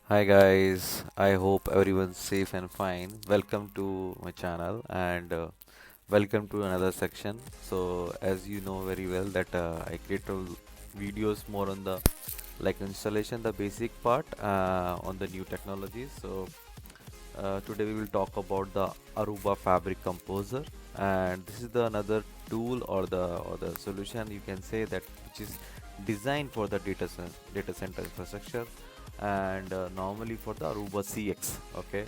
Hi guys, I hope everyone's safe and fine. Welcome to my channel and welcome to another section. So as you know very well that I create videos more on the like installation, the basic part on the new technologies. So today we will talk about the Aruba Fabric Composer, and this is the another tool or the solution you can say that which is designed for the data center infrastructure and normally for the Aruba CX. Okay,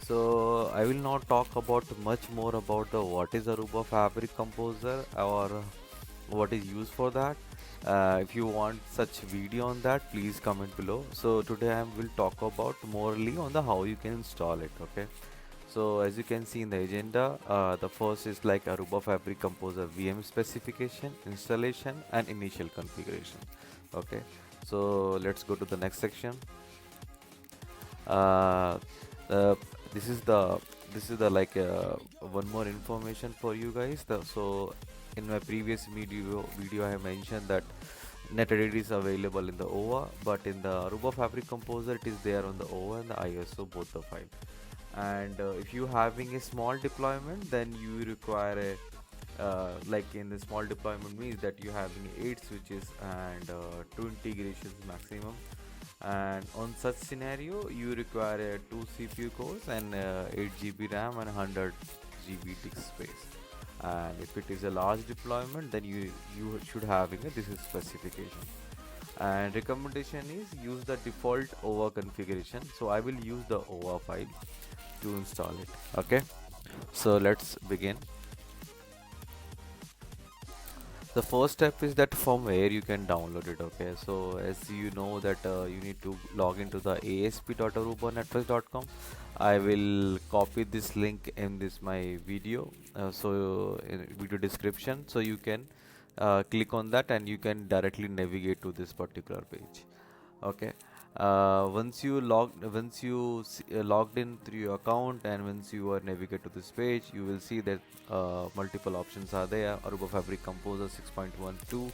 so I will not talk about much more about the what is Aruba Fabric Composer or what is used for that. If you want such video on that, please comment below. So today I will talk about morely on the how you can install it. Okay. So as you can see in the agenda, the first is like Aruba Fabric Composer VM specification, installation, and initial configuration. Okay. So let's go to the next section. uh, uh, this is the like one more information for you guys. So in my previous video I have mentioned that NetEdit is available in the OVA, but in the Aruba Fabric Composer it is there on the OVA and the ISO both the file. And if you having a small deployment, then you require a like in the small deployment means that you having 8 switches and 2 integrations maximum, and on such scenario you require 2 CPU cores and 8 GB RAM and 100 GB disk space. And if it is a large deployment, then you should having a this is specification. And recommendation is use the default OVA configuration, so I will use the OVA file to install it. Okay, so let's begin. The first step is that from where you can download it. Okay, so as you know that you need to log into the asp.arubanetworks.com. I will copy this link in this my video, so in video description, so you can click on that and you can directly navigate to this particular page. Okay, once you logged in through your account and once you are navigate to this page, you will see that multiple options are there. Aruba Fabric Composer 6.12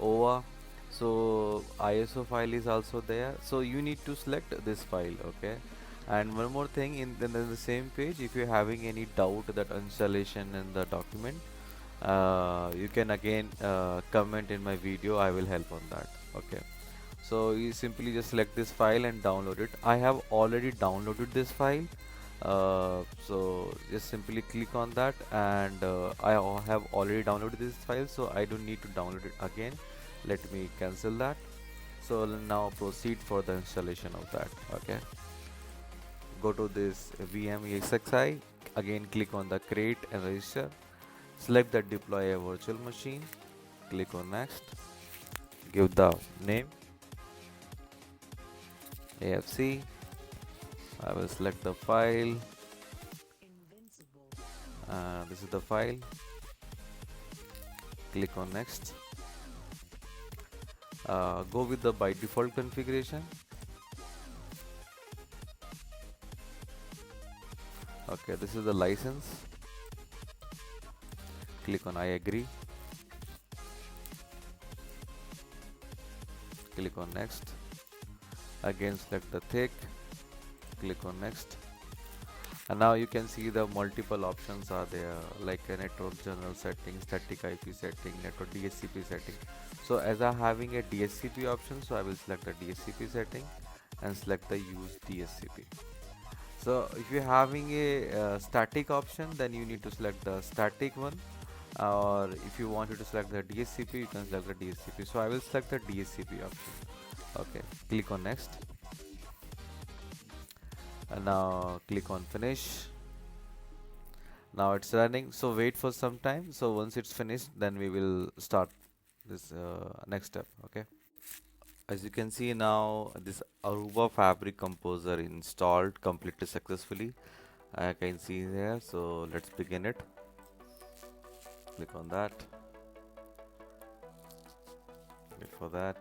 OVA. So ISO file is also there, so you need to select this file. Okay, and one more thing, in the same page, if you're having any doubt that installation in the document, you can again comment in my video. I will help on that. Okay, so you simply just select this file and download it. I have already downloaded this file. So just simply click on that, and have already downloaded this file, so I don't need to download it again. Let me cancel that. So now proceed for the installation of that. Okay, go to this VM again, click on the create and register, select the deploy a virtual machine, click on next, give the name AFC. I will select the file. This is the file. Click on next. Go with the by default configuration. Okay, this is the license. Click on I agree. Click on next. Again select the thick. Click on next. And now you can see the multiple options are there, like a network general setting, static IP setting, network DSCP setting. So as I having a DSCP option, so I will select the DSCP setting and select the use DSCP. So if you're having a static option, then you need to select the static one, or if you wanted to select the DSCP, you can select the DSCP. So I will select the DSCP option. Okay, click on next, and now click on finish. Now it's running, so wait for some time. So once it's finished, then we will start this next step. Okay, as you can see now, this Aruba Fabric Composer installed completely successfully. I can see here, so let's begin it. Click on that, wait for that.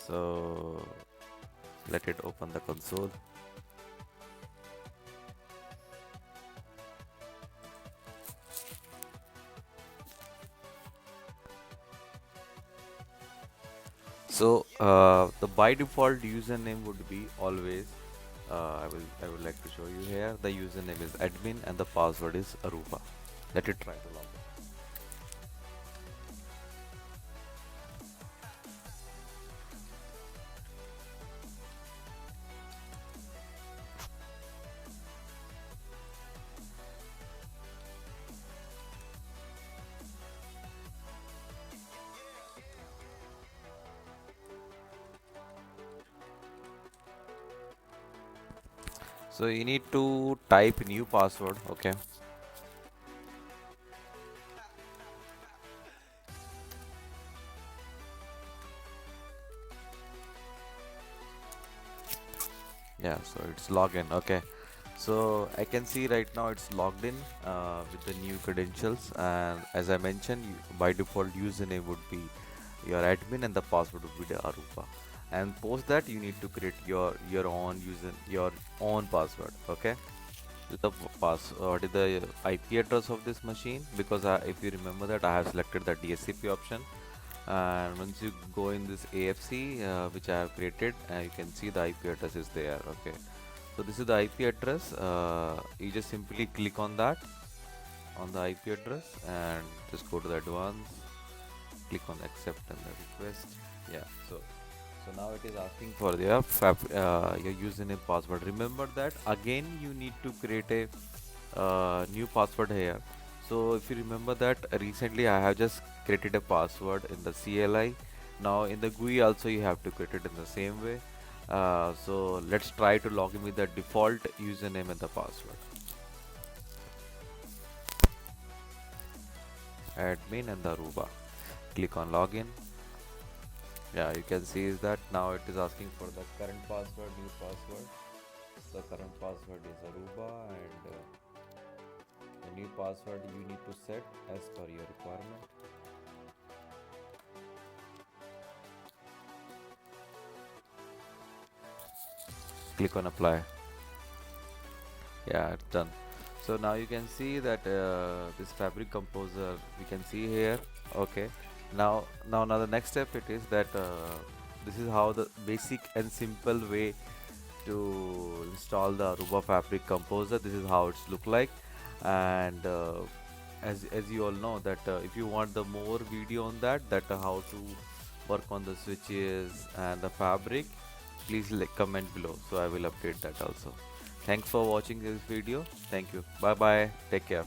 So let it open the console. So the by default username would be always I would like to show you here. The username is admin and the password is Aruba. Let it try to log in. So you need to type new password. Okay. Yeah. So it's login. Okay. So I can see right now it's logged in with the new credentials, and as I mentioned, by default username would be your admin and the password would be the Aruba. And post that you need to create your own your own password. Okay. The what is the IP address of this machine? Because if you remember that I have selected the DSCP option, and once you go in this AFC which I have created, you can see the IP address is there. Okay. So this is the IP address. You just simply click on that on the IP address and just go to the advanced, click on accept and the request. Yeah. So now it is asking for your username password. Remember that again you need to create a new password here. So if you remember that recently I have just created a password in the CLI. Now in the GUI also you have to create it in the same way. So let's try to log in with the default username and the password. Admin and the Aruba. Click on login. Yeah, you can see is that now it is asking for the current password, new password. The current password is Aruba, and the new password you need to set as per your requirement. Click on apply. Yeah, it's done. So now you can see that this fabric composer we can see here. Okay. Now the next step it is that this is how the basic and simple way to install the Aruba Fabric Composer. This is how it's look like, and as you all know that if you want the more video on that how to work on the switches and the fabric, please comment below. So I will update that also. Thanks for watching this video. Thank you. Bye bye. Take care.